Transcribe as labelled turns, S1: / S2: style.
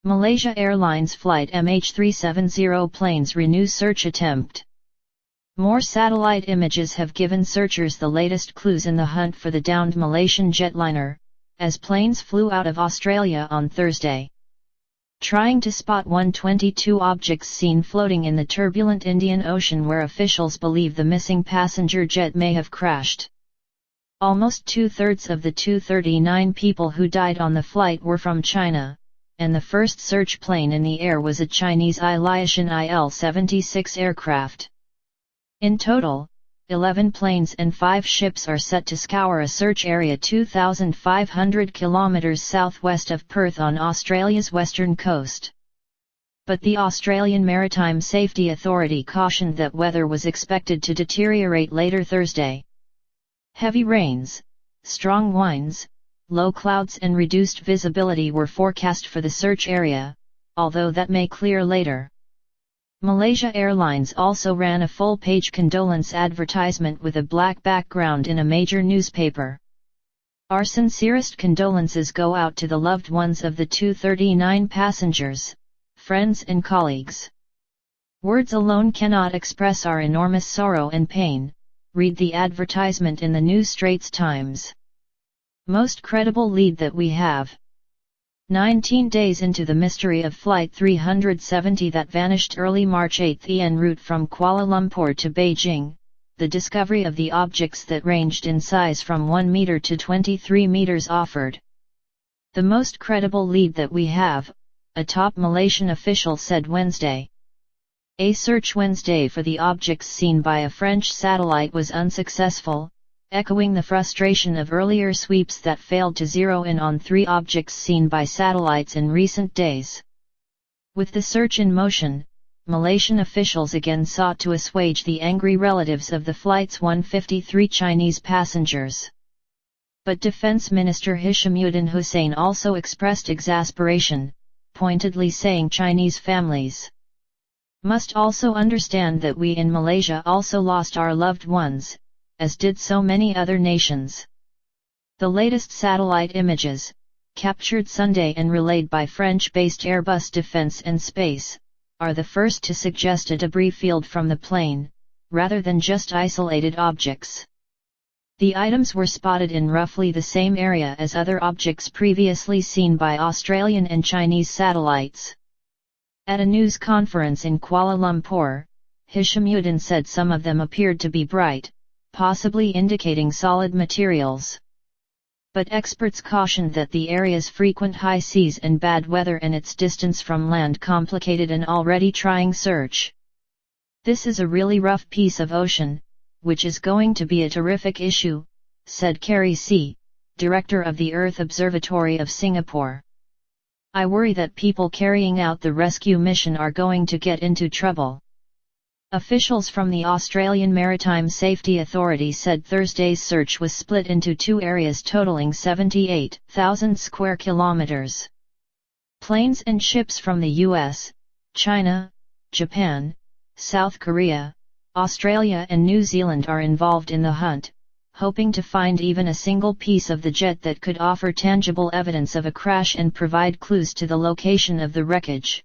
S1: Malaysia Airlines flight MH370 planes renew search attempt. More satellite images have given searchers the latest clues in the hunt for the downed Malaysian jetliner, as planes flew out of Australia on Thursday. Trying to spot 122 objects seen floating in the turbulent Indian Ocean where officials believe the missing passenger jet may have crashed. Almost two-thirds of the 239 people who died on the flight were from China, and the first search plane in the air was a Chinese Airlines IL-76 aircraft. In total, 11 planes and 5 ships are set to scour a search area 2,500 kilometres southwest of Perth on Australia's western coast. But the Australian Maritime Safety Authority cautioned that weather was expected to deteriorate later Thursday. Heavy rains, strong winds, low clouds and reduced visibility were forecast for the search area, although that may clear later. Malaysia Airlines also ran a full-page condolence advertisement with a black background in a major newspaper. Our sincerest condolences go out to the loved ones of the 239 passengers, friends and colleagues. Words alone cannot express our enormous sorrow and pain, read the advertisement in the New Straits Times. Most credible lead that we have. 19 days into the mystery of Flight 370 that vanished early March 8 en route from Kuala Lumpur to Beijing, the discovery of the objects that ranged in size from 1 meter to 23 meters offered the most credible lead that we have, a top Malaysian official said Wednesday. A search Wednesday for the objects seen by a French satellite was unsuccessful, echoing the frustration of earlier sweeps that failed to zero in on 3 objects seen by satellites in recent days. With the search in motion, Malaysian officials again sought to assuage the angry relatives of the flight's 153 Chinese passengers. But Defense Minister Hishamuddin Hussein also expressed exasperation, pointedly saying Chinese families must also understand that we in Malaysia also lost our loved ones, as did so many other nations. The latest satellite images, captured Sunday and relayed by French-based Airbus Defence and Space, are the first to suggest a debris field from the plane, rather than just isolated objects. The items were spotted in roughly the same area as other objects previously seen by Australian and Chinese satellites. At a news conference in Kuala Lumpur, Hishamuddin said some of them appeared to be bright, possibly indicating solid materials. But experts cautioned that the area's frequent high seas and bad weather and its distance from land complicated an already trying search. This is a really rough piece of ocean, which is going to be a terrific issue, said Carrie C., director of the Earth Observatory of Singapore. I worry that people carrying out the rescue mission are going to get into trouble. Officials from the Australian Maritime Safety Authority said Thursday's search was split into 2 areas totaling 78,000 square kilometers. Planes and ships from the US, China, Japan, South Korea, Australia and New Zealand are involved in the hunt, hoping to find even a single piece of the jet that could offer tangible evidence of a crash and provide clues to the location of the wreckage.